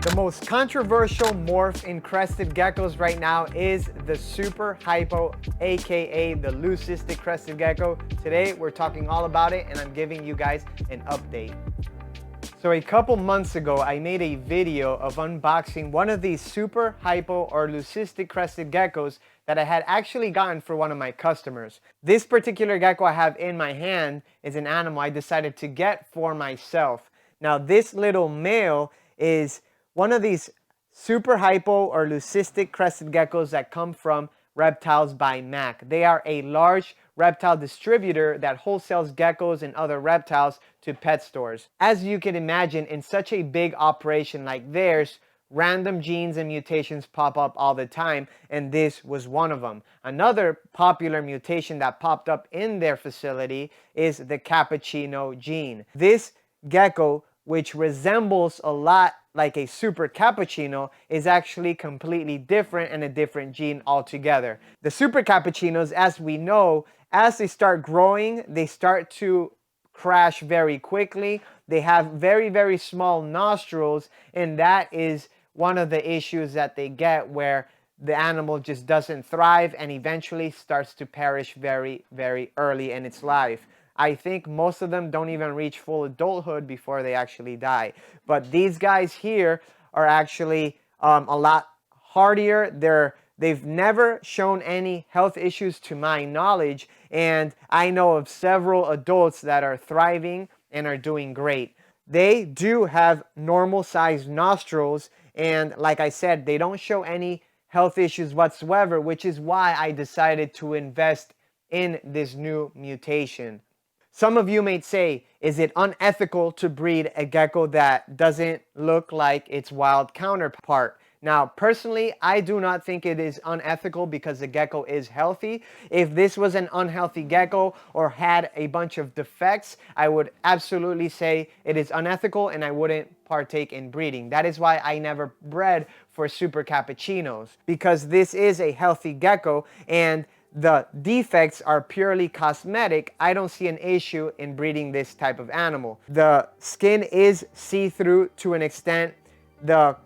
The most controversial morph in crested geckos right now is the super hypo, aka the Leucistic Crested Gecko. Today we're talking all about it and I'm giving you guys an update. So a couple months ago I made a video of unboxing one of these super hypo or Leucistic Crested Geckos that I had actually gotten for one of my customers. This particular gecko I have in my hand is an animal I decided to get for myself. Now this little male is one of these super hypo or Leucistic Crested Geckos that come from Reptiles by Mac. They are a large reptile distributor that wholesales geckos and other reptiles to pet stores. As you can imagine, in such a big operation like theirs, random genes and mutations pop up all the time, and this was one of them. Another popular mutation that popped up in their facility is the cappuccino gene. This gecko, which resembles a lot like a super cappuccino, is actually completely different and a different gene altogether. The super cappuccinos, as we know, as they start growing, they start to crash very quickly. They have very, very small nostrils, and that is one of the issues that they get, where the animal just doesn't thrive and eventually starts to perish very, very early in its life. I think most of them don't even reach full adulthood before they actually die. But these guys here are actually a lot hardier. They've never shown any health issues to my knowledge, and I know of several adults that are thriving and are doing great. They do have normal sized nostrils, and like I said, they don't show any health issues whatsoever, which is why I decided to invest in this new mutation. Some of you may say, is it unethical to breed a gecko that doesn't look like its wild counterpart? Now, personally, I do not think it is unethical because the gecko is healthy. If this was an unhealthy gecko or had a bunch of defects, I would absolutely say it is unethical and I wouldn't partake in breeding. That is why I never bred for super cappuccinos, because this is a healthy gecko and the defects are purely cosmetic. I don't see an issue in breeding this type of animal. The skin is see-through to an extent. The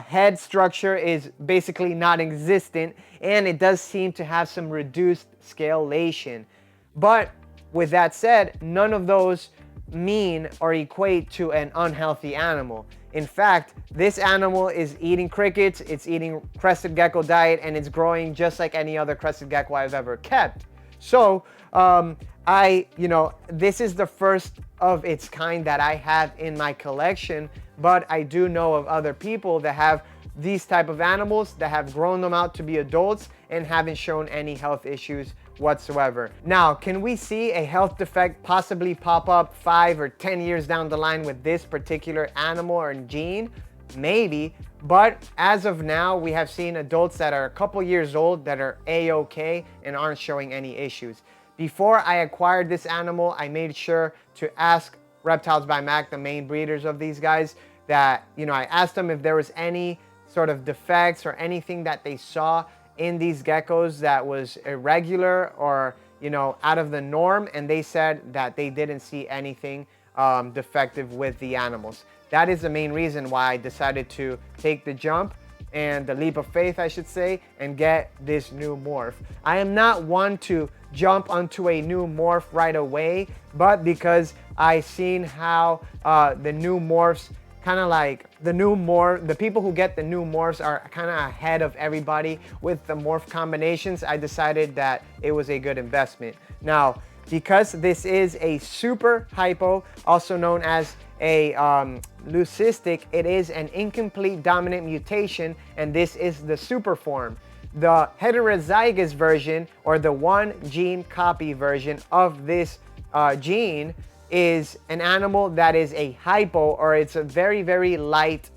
head structure is basically non-existent, and it does seem to have some reduced scalation. But with that said, none of those mean or equate to an unhealthy animal. In fact, this animal is eating crickets, it's eating crested gecko diet, and it's growing just like any other crested gecko I've ever kept. So, this is the first of its kind that I have in my collection, but I do know of other people that have these type of animals that have grown them out to be adults and haven't shown any health issues whatsoever. Now, can we see a health defect possibly pop up 5 or 10 years down the line with this particular animal or gene? Maybe, but as of now, we have seen adults that are a couple years old that are a-okay and aren't showing any issues. Before I acquired this animal, I made sure to ask Reptiles by Mac, the main breeders of these guys, that, I asked them if there was any sort of defects or anything that they saw in these geckos that was irregular or, out of the norm, and they said that they didn't see anything defective with the animals. That is the main reason why I decided to take the jump and the leap of faith, I should say, and get this new morph. I am not one to jump onto a new morph right away, but because I seen how the new morphs the people who get the new morphs are kind of ahead of everybody with the morph combinations, I decided that it was a good investment. Now, because this is a super hypo, also known as a leucistic, it is an incomplete dominant mutation, and this is the super form. The heterozygous version, or the one gene copy version of this gene, is an animal that is a hypo, or it's a very, very light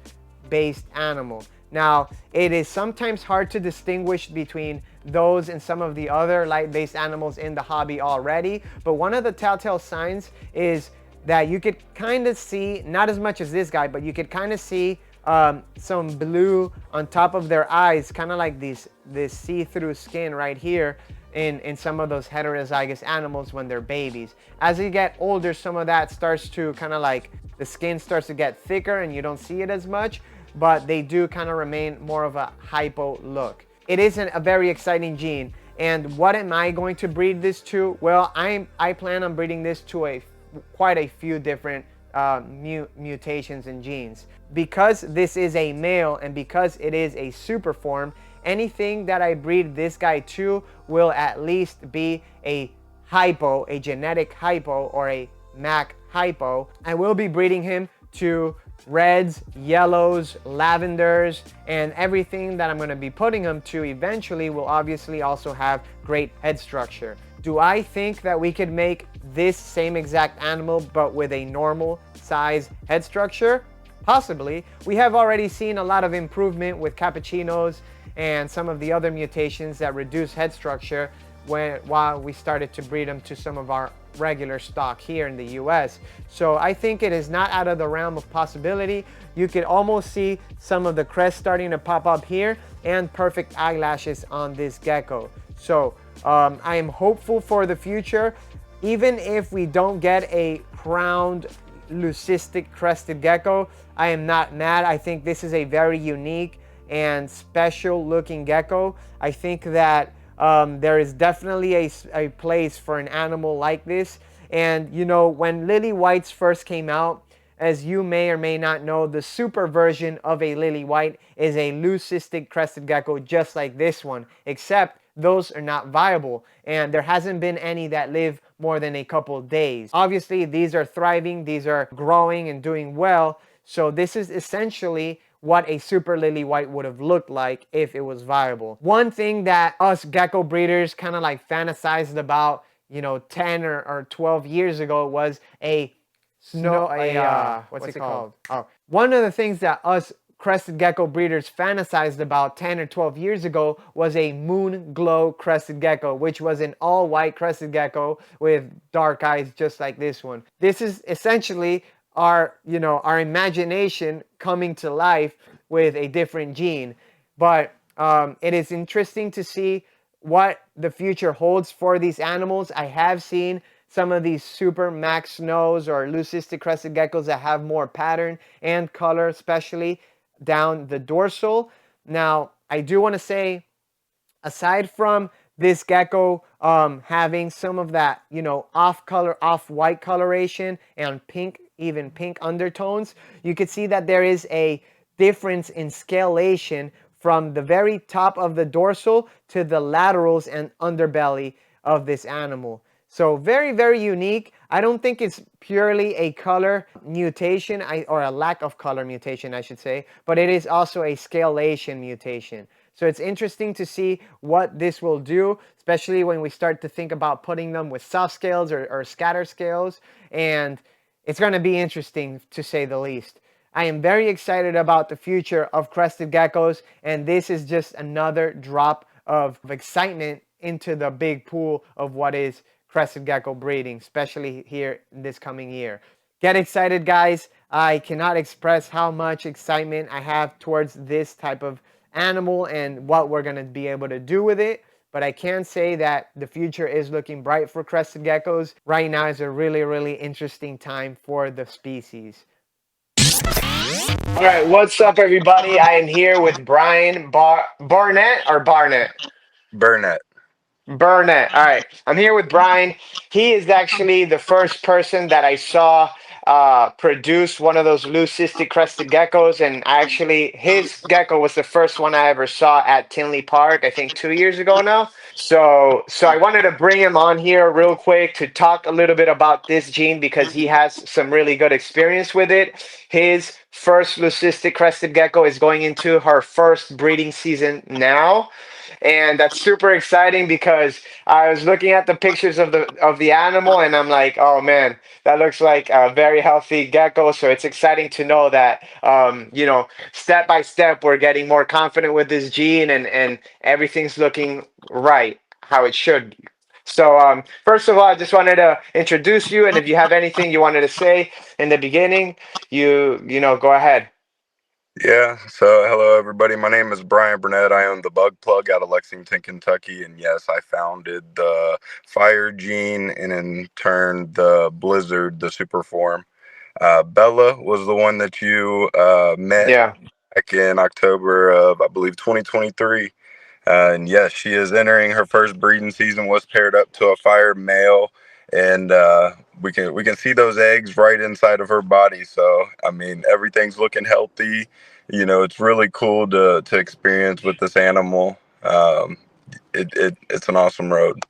based animal. Now, it is sometimes hard to distinguish between those and some of the other light-based animals in the hobby already, but one of the telltale signs is that you could kind of see, not as much as this guy, but you could kind of see some blue on top of their eyes, kind of like this see-through skin right here in some of those heterozygous animals when they're babies. As you get older, some of that starts to kind of like, the skin starts to get thicker and you don't see it as much. but they do kind of remain more of a hypo look. It isn't a very exciting gene. And what am I going to breed this to? Well, I plan on breeding this to quite a few different mutations and genes. Because this is a male and because it is a super form, anything that I breed this guy to will at least be a hypo, a genetic hypo, or a MAC hypo. I will be breeding him to reds, yellows, lavenders, and everything that I'm going to be putting him to eventually will obviously also have great head structure. Do I think that we could make this same exact animal but with a normal size head structure? Possibly. We have already seen a lot of improvement with cappuccinos and some of the other mutations that reduce head structure while we started to breed them to some of our regular stock here in the US. So I think it is not out of the realm of possibility. You could almost see some of the crest starting to pop up here and perfect eyelashes on this gecko. So I am hopeful for the future. Even if we don't get a crowned Leucistic Crested Gecko, I am not mad. I think this is a very unique and special looking gecko. I think that there is definitely a place for an animal like this. And you know, when lily whites first came out, as you may or may not know, the super version of a lily white is a Leucistic Crested Gecko just like this one, except those are not viable and there hasn't been any that live more than a couple days. Obviously these are thriving, these are growing and doing well, so this is essentially what a super lily white would have looked like if it was viable. One thing that us gecko breeders kind of like fantasized about, you know, 10 or 12 years ago was what's it called? Oh, one of the things that us crested gecko breeders fantasized about 10 or 12 years ago was a moon glow crested gecko, which was an all white crested gecko with dark eyes just like this one. This is essentially our, you know, our imagination coming to life with a different gene. But it is interesting to see what the future holds for these animals. I have seen some of these super max snows or leucistic crested geckos that have more pattern and color, especially down the dorsal. Now, I do want to say, aside from this gecko having some of that, you know, off color, off white coloration and pink, even pink undertones, you could see that there is a difference in scalation from the very top of the dorsal to the laterals and underbelly of this animal. So very, very unique. I don't think it's purely a color mutation, or a lack of color mutation, I should say, but it is also a scalation mutation. So it's interesting to see what this will do, especially when we start to think about putting them with soft scales or scatter scales. And it's going to be interesting to say the least. I am very excited about the future of crested geckos, and this is just another drop of excitement into the big pool of what is crested gecko breeding, especially here this coming year. Get excited, guys. I cannot express how much excitement I have towards this type of animal and what we're going to be able to do with it. But I can say that the future is looking bright for crested geckos. Right now is a really, really interesting time for the species. All right, what's up, everybody? I am here with Brian Burnett or Barnett. Burnett. Burnett. All right, I'm here with Brian. He is actually the first person that I saw produce one of those leucistic crested geckos, and actually his gecko was the first one I ever saw at Tinley Park, I think 2 years ago now. So I wanted to bring him on here real quick to talk a little bit about this gene because he has some really good experience with it. His first leucistic crested gecko is going into her first breeding season now. And that's super exciting because I was looking at the pictures of the animal and I'm like, oh man, that looks like a very healthy gecko. So it's exciting to know that you know, step by step we're getting more confident with this gene and everything's looking right how it should be. So first of all, I just wanted to introduce you, and if you have anything you wanted to say in the beginning, you know, go ahead. Yeah, so hello everybody. My name is Brian Burnett. I own the Bug Plug out of Lexington, Kentucky, and yes, I founded the Fire Gene and in turn the Blizzard, the super form. Bella was the one that you met. Yeah. back in October of, I believe, 2023. And yes, she is entering her first breeding season. Was paired up to a fire male, and we can see those eggs right inside of her body. So I mean, everything's looking healthy. It's really cool to experience with this animal. It's an awesome road.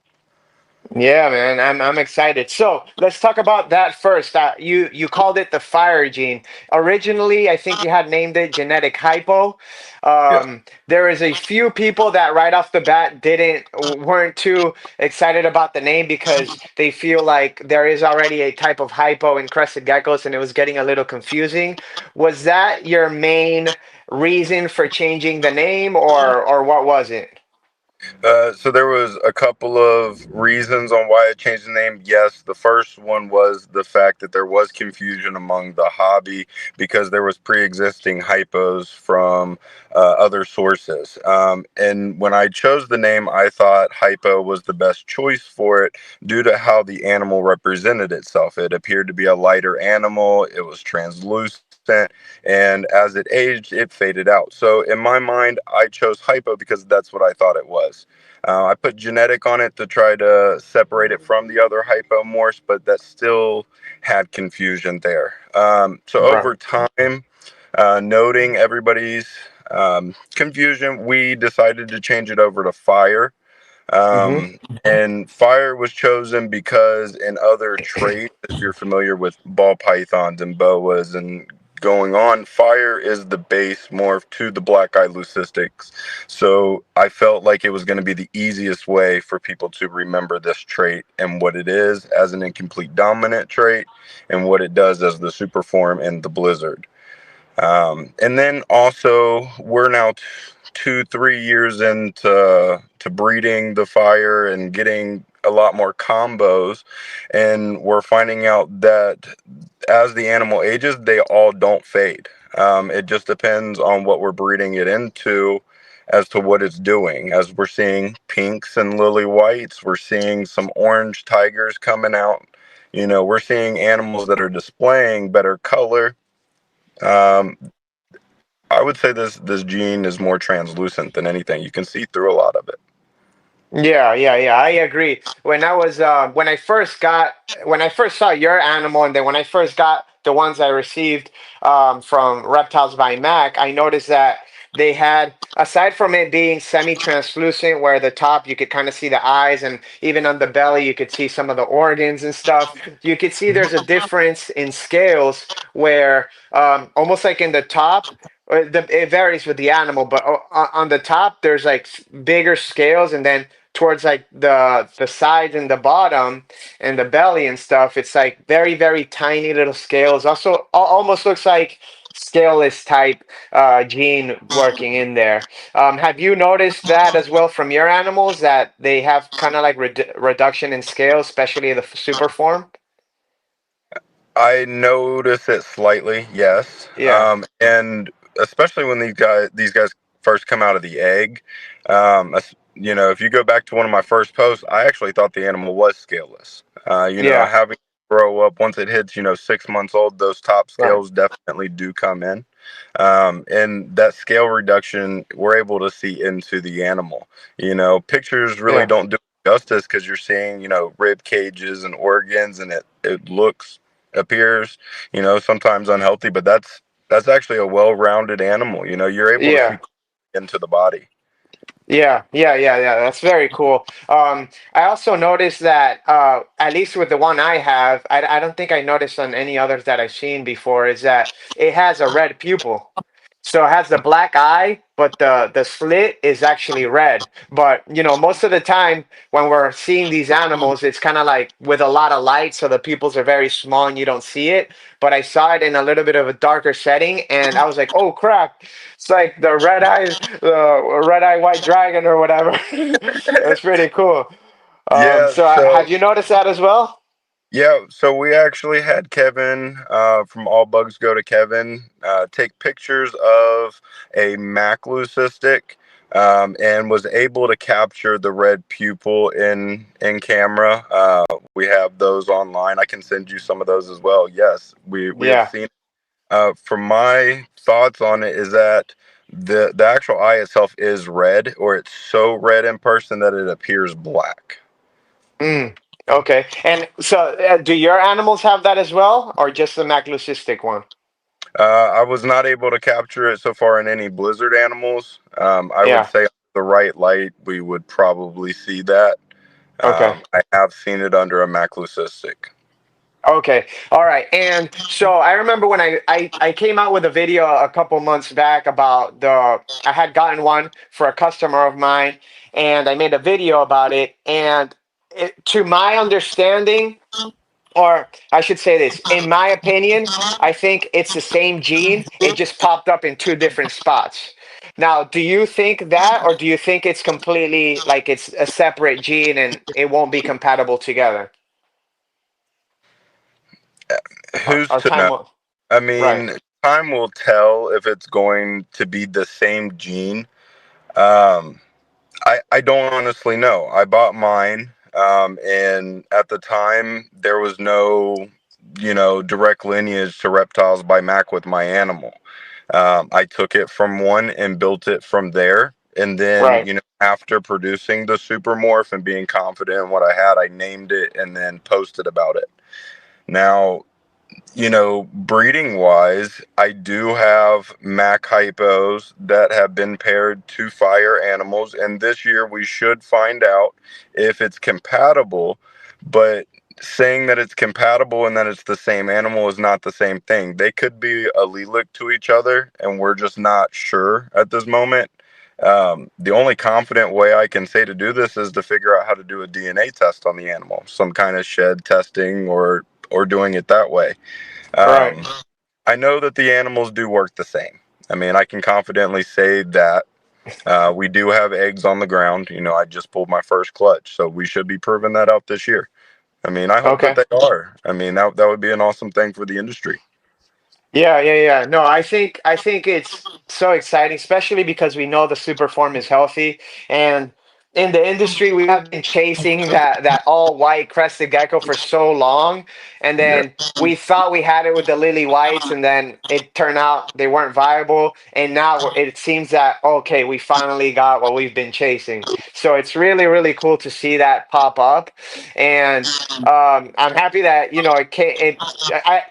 Yeah, man, I'm excited. So let's talk about that first. You called it the fire gene. Originally, I think you had named it genetic hypo. Yes. There is a few people that right off the bat weren't too excited about the name because they feel like there is already a type of hypo in crested geckos, and it was getting a little confusing. Was that your main reason for changing the name, or what was it? So there was a couple of reasons on why I changed the name. Yes, the first one was the fact that there was confusion among the hobby because there was pre-existing hypos from other sources. And when I chose the name, I thought hypo was the best choice for it due to how the animal represented itself. It appeared to be a lighter animal. It was translucent, and as it aged, it faded out. So in my mind, I chose hypo because that's what I thought it was. I put genetic on it to try to separate it from the other hypomorphs, but that still had confusion there. So Right. over time, noting everybody's confusion, we decided to change it over to fire. Mm-hmm. And fire was chosen because in other traits, if you're familiar with ball pythons and boas and going on, fire is the base morph to the black eye leucistics. So I felt like it was going to be the easiest way for people to remember this trait and what it is as an incomplete dominant trait and what it does as the superform in the blizzard. And then also, we're now 2, 3 years into to breeding the fire and getting a lot more combos, and we're finding out that as the animal ages, they all don't fade. It just depends on what we're breeding it into as to what it's doing. As we're seeing pinks and lily whites, we're seeing some orange tigers coming out. We're seeing animals that are displaying better color. um, I would say this gene is more translucent than anything. You can see through a lot of it. Yeah, yeah, yeah. I agree. When I first saw your animal, and then when I first got the ones I received from Reptiles by Mac, I noticed that they had, aside from it being semi-translucent, where the top you could kind of see the eyes, and even on the belly you could see some of the organs and stuff. You could see there's a difference in scales where almost like in the top. It varies with the animal, but on the top there's like bigger scales, and then towards like the sides and the bottom and the belly and stuff, it's like very very tiny little scales. Also, almost looks like scaleless type gene working in there. Have you noticed that as well from your animals, that they have kind of like reduction in scale, especially the super form? I notice it slightly, yes, Yeah, and especially when these guys first come out of the egg. If you go back to one of my first posts, I actually thought the animal was scaleless. yeah, Having it grow up once it hits 6 months old, those top right, scales definitely do come in. And that scale reduction, we're able to see into the animal. Pictures really yeah. don't do it justice because you're seeing, rib cages and organs, and it appears, sometimes unhealthy, but that's actually a well-rounded animal. You're able to see Yeah. into the body. Yeah, yeah, yeah, yeah. That's very cool. I also noticed that at least with the one I have, I don't think I noticed on any others that I've seen before, is that it has a red pupil. So it has the black eye, but the slit is actually red. But most of the time when we're seeing these animals, it's kind of like with a lot of light, so the pupils are very small and you don't see it. But I saw it in a little bit of a darker setting, and I was like, "Oh crap! It's like the red eye white dragon or whatever." That's pretty cool. Yeah, So have you noticed that as well? so we actually had Kevin from All Bugs Go to Kevin take pictures of a Mac leucistic, and was able to capture the red pupil in camera. We have those online. I can send you some of those as well. Yes, we have Yeah. seen. From my thoughts on it is that the actual eye itself is red, or it's so red in person that it appears black. Mm, okay. And so, do your animals have that as well, or just the macroleucistic one? I was not able to capture it so far in any blizzard animals. I would Yeah. say the right light, we would probably see that. Okay. I have seen it under a macroleucistic. Okay. All right. And so I remember when I came out with a video a couple months back about I had gotten one for a customer of mine, and I made a video about it. And to my understanding, or I should say this, in my opinion, I think it's the same gene. It just popped up in two different spots. Now, do you think that, or do you think it's completely like it's a separate gene and it won't be compatible together? Who's Our to time know? will, I right, mean, time will tell if it's going to be the same gene. Um, I don't honestly know. I bought mine, and at the time there was no, direct lineage to reptiles by Mac with my animal. I took it from one and built it from there. And then, right. after producing the supermorph and being confident in what I had, I named it and then posted about it. Now, breeding wise, I do have Mac hypos that have been paired to fire animals, and this year we should find out if it's compatible. But saying that it's compatible and that it's the same animal is not the same thing. They could be allelic to each other, and we're just not sure at this moment. The only confident way I can say to do this is to figure out how to do a DNA test on the animal, some kind of shed testing or doing it that way. Right. Um, I know that the animals do work the same. I mean, I can confidently say that we do have eggs on the ground. I just pulled my first clutch, so we should be proving that out this year. I mean, I hope that Okay. they are. I mean, that would be an awesome thing for the industry. Yeah, yeah, yeah. No, I think it's so exciting, especially because we know the super form is healthy, and in the industry we have been chasing that all white crested gecko for so long, and Yeah. then we thought we had it with the lily whites, and then it turned out they weren't viable, and now it seems that okay, we finally got what we've been chasing. So it's really, really cool to see that pop up, and I'm happy that it came.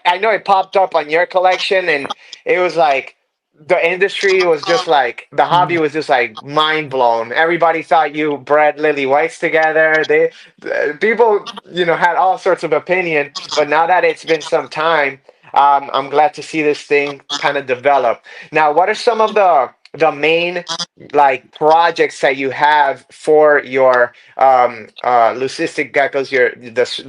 I know it popped up on your collection, and it was like the industry was just like the hobby was just like mind blown. Everybody thought you bred lily whites together. People had all sorts of opinion, but now that it's been some time, I'm glad to see this thing kind of develop. Now, what are some of the main like projects that you have for your leucistic geckos,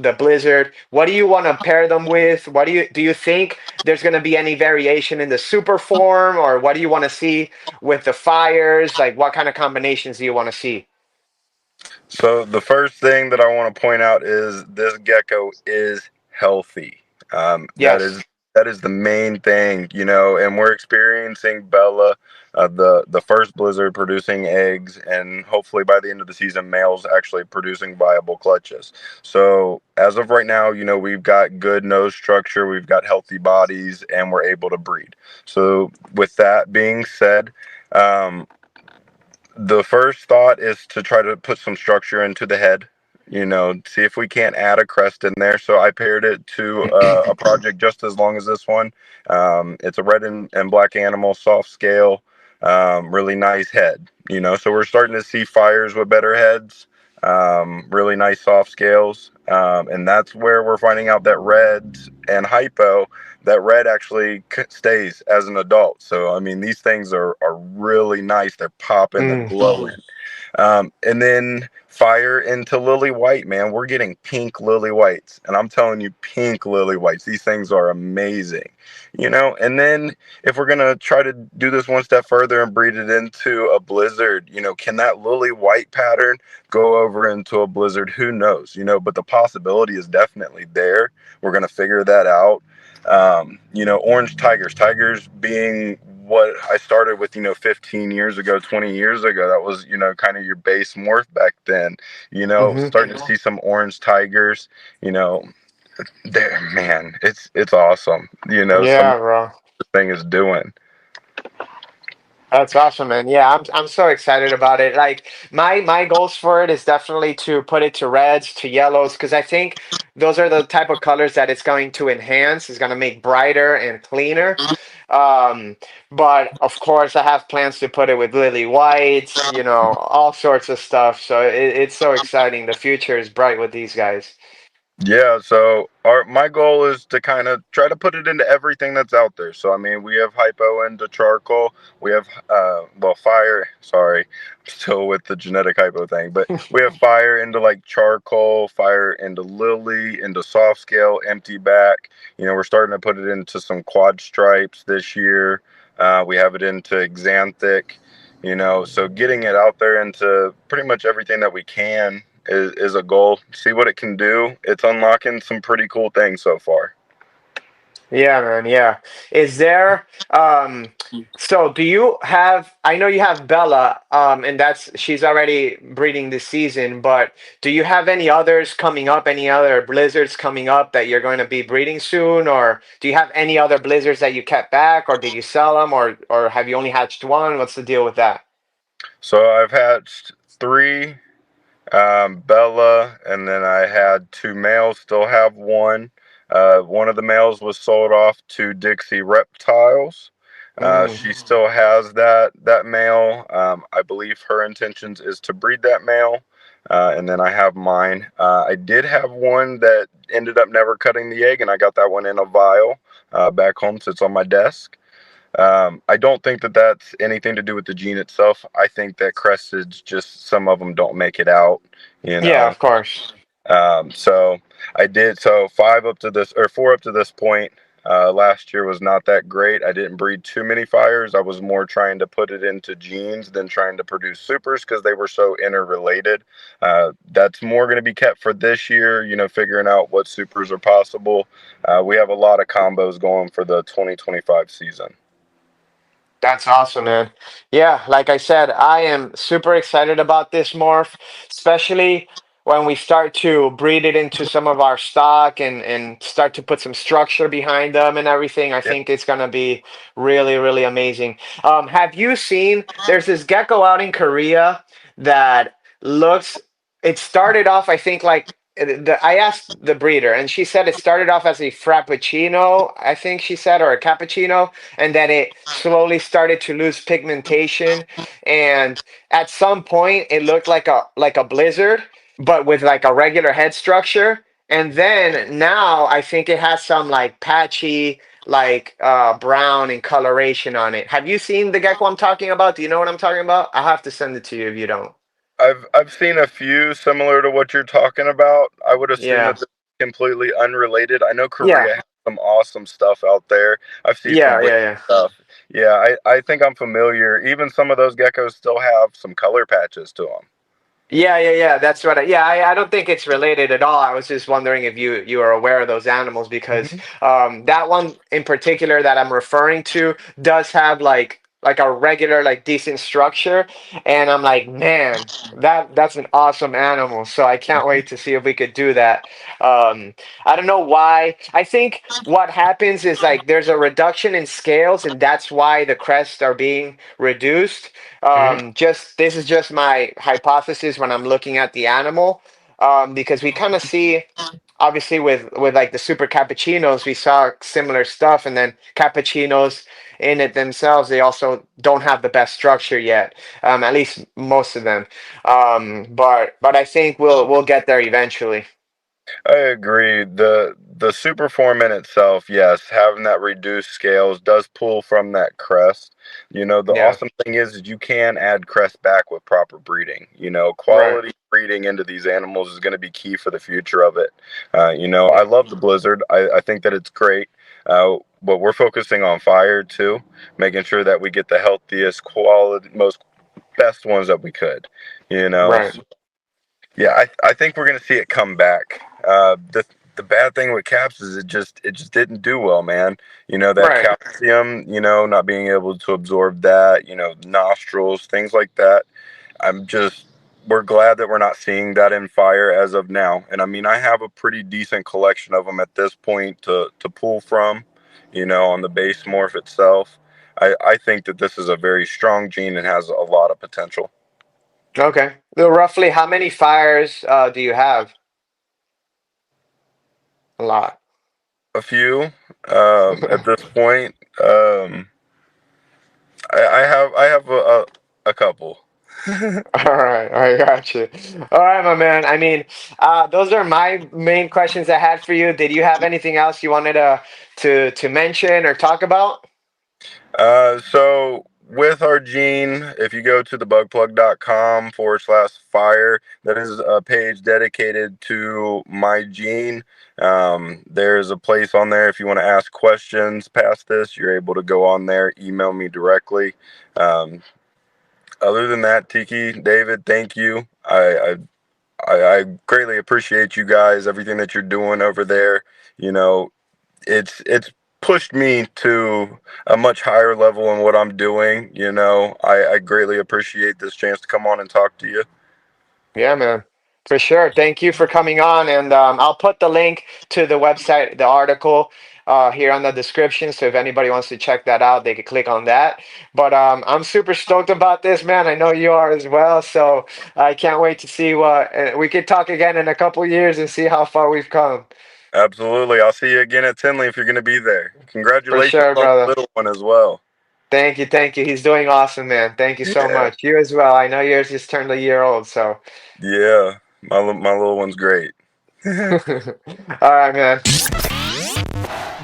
the blizzard? What do you want to pair them with? What do you think there's going to be any variation in the super form, or what do you want to see with the fires? Like, what kind of combinations do you want to see? So the first thing that I want to point out is this gecko is healthy. That is Yes. that is the main thing, and we're experiencing Bella, the first blizzard producing eggs, and hopefully by the end of the season, males actually producing viable clutches. So as of right now, we've got good nose structure, we've got healthy bodies, and we're able to breed. So with that being said, um, the first thought is to try to put some structure into the head, see if we can't add a crest in there. So I paired it to a project just as long as this one. It's a red and black animal, soft scale, really nice head, so we're starting to see fires with better heads, really nice soft scales. And that's where we're finding out that reds and hypo, that red actually stays as an adult. So, I mean, these things are really nice. They're popping, they're Mm, glowing. And then fire into lily white, man. We're getting pink lily whites. And I'm telling you, pink lily whites. These things are amazing, And then if we're going to try to do this one step further and breed it into a blizzard, can that lily white pattern go over into a blizzard? Who knows, but the possibility is definitely there. We're going to figure that out. Orange tigers being what I started with, 15 years ago, 20 years ago. That was, kind of your base morph back then, hmm. starting to see some orange tigers, you know, there, man, it's awesome. Some Yeah, bro. this thing is doing. That's awesome, man. Yeah, I'm so excited about it. Like my goals for it is definitely to put it to reds, to yellows, because I think those are the type of colors that it's going to enhance. It's going to make brighter and cleaner. Um, but of course, I have plans to put it with lily whites, all sorts of stuff. So it's so exciting. The future is bright with these guys. Yeah, so my goal is to kind of try to put it into everything that's out there. So I mean, we have hypo into charcoal. We have fire. Sorry, I'm still with the genetic hypo thing, but we have fire into like charcoal, fire into lily, into soft scale, empty back. We're starting to put it into some quad stripes this year. We have it into xanthic. So getting it out there into pretty much everything that we can is a goal. See what it can do. It's unlocking some pretty cool things so far. Yeah, man. Yeah. Is there so do you have I know you have Bella and that's she's already breeding this season, but do you have any others coming up, any other blizzards coming up that you're going to be breeding soon, or do you have any other blizzards that you kept back, or did you sell them, or have you only hatched one? What's the deal with that? So I've hatched three, Bella, and then I had two males. Still have one. One of the males was sold off to Dixie Reptiles. Mm, She still has that male. I believe her intentions is to breed that male. And then I have mine. I did have one that ended up never cutting the egg, and I got that one in a vial back home, so it's on my desk. I don't think that that's anything to do with the gene itself. I think that cresteds, just some of them don't make it out, you yeah, know. of course. So I did five up to this or four up to this point. Last year was not that great. I didn't breed too many fires. I was more trying to put it into genes than trying to produce supers because they were so interrelated. That's more going to be kept for this year, figuring out what supers are possible. We have a lot of combos going for the 2025 season. That's awesome, man. Yeah, like I said, I am super excited about this morph, especially when we start to breed it into some of our stock and start to put some structure behind them and everything. I think it's gonna be really, really amazing. Have you seen, there's this gecko out in Korea that looks, it started off, I think, like, I asked the breeder, and she said it started off as a frappuccino, I think she said, or a cappuccino, and then it slowly started to lose pigmentation, and at some point it looked like a blizzard but with like a regular head structure, and then now I think it has some like patchy like brown and coloration on it. Have you seen the gecko I'm talking about? Do you know what I'm talking about? I'll have to send it to you if you don't. I've seen a few similar to what you're talking about. I would assume Yeah, that they're completely unrelated. I know yeah, Korea has some awesome stuff out there. I've seen some yeah, weird yeah, yeah. stuff. Yeah, I think I'm familiar. Even some of those geckos still have some color patches to them. Yeah, yeah, yeah. That's what. I don't think it's related at all. I was just wondering if you are aware of those animals because Hmm. that one in particular that I'm referring to does have like a regular like decent structure, and I'm like, man, that's an awesome animal. So I can't wait to see if we could do that. Um, I don't know why. I think what happens is like there's a reduction in scales, and that's why the crests are being reduced. Hmm. Just this is just my hypothesis when I'm looking at the animal, because we kind of see, obviously with like the super cappuccinos, we saw similar stuff, and then cappuccinos in it themselves, they also don't have the best structure yet, at least most of them. But I think we'll get there eventually. I agree. The super form in itself, yes, having that reduced scales does pull from that crest. The Yeah, awesome thing is you can add crest back with proper breeding. right. Quality breeding into these animals is going to be key for the future of it. I love the blizzard. I think that it's great. But we're focusing on fire too, making sure that we get the healthiest quality, most best ones that we could. You know, Right, yeah, I think we're gonna see it come back. The bad thing with caps is it just didn't do well, man. That right. calcium, not being able to absorb that, nostrils, things like that. I'm just We're glad that we're not seeing that in fire as of now. And I mean, I have a pretty decent collection of them at this point to pull from. on the base morph itself. I think that this is a very strong gene and has a lot of potential. Okay. So roughly how many fires do you have? A lot. A few at this point. I have a couple. All right, I got you. All right, my man. I mean, those are my main questions I had for you. Did you have anything else you wanted to mention or talk about? So with our gene, if you go to thebugplug.com/fire, that is a page dedicated to my gene. There's a place on there if you want to ask questions past this, you're able to go on there, email me directly. Other than that, Tiki, David, thank you. I greatly appreciate you guys, everything that you're doing over there. You know, it's pushed me to a much higher level in what I'm doing. I greatly appreciate this chance to come on and talk to you. Yeah, man. For sure. Thank you for coming on. And I'll put the link to the website, the article here on the description. So if anybody wants to check that out, they could click on that. But I'm super stoked about this, man. I know you are as well. So I can't wait to see what we could talk again in a couple years and see how far we've come. Absolutely. I'll see you again at Tinley if you're going to be there. For Congratulations sure, on the brother. little one as well. Thank you. Thank you. He's doing awesome, man. Thank you so Yeah. much. You as well. I know yours just turned a year old. So, Yeah. My little one's great. all right, man.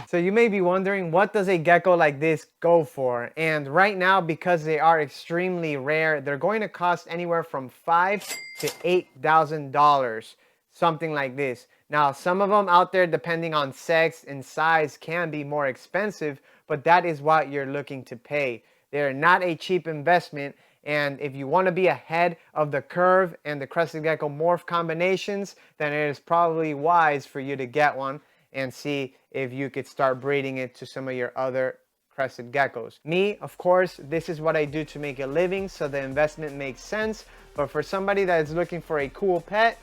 So you may be wondering, what does a gecko like this go for? And right now, because they are extremely rare, they're going to cost anywhere from $5,000 to $8,000, something like this. Now, some of them out there, depending on sex and size, can be more expensive, but that is what you're looking to pay. They're not a cheap investment, and if you want to be ahead of the curve and the crested gecko morph combinations, then it is probably wise for you to get one and see if you could start breeding it to some of your other crested geckos. Me, of course, this is what I do to make a living, so the investment makes sense. But for somebody that is looking for a cool pet,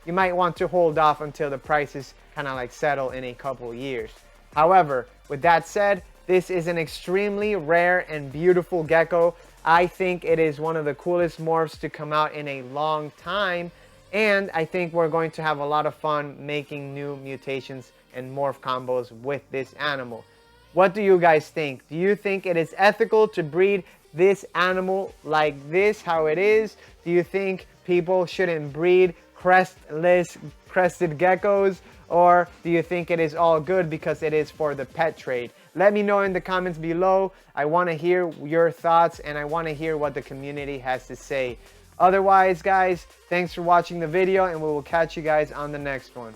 you might want to hold off until the prices kind of like settle in a couple years. However, with that said, this is an extremely rare and beautiful gecko. I think it is one of the coolest morphs to come out in a long time, and I think we're going to have a lot of fun making new mutations and morph combos with this animal. What do you guys think? Do you think it is ethical to breed this animal like this, how it is? Do you think people shouldn't breed crestless crested geckos? Or do you think it is all good because it is for the pet trade? Let me know in the comments below. I want to hear your thoughts and I want to hear what the community has to say. Otherwise, guys, thanks for watching the video and we will catch you guys on the next one.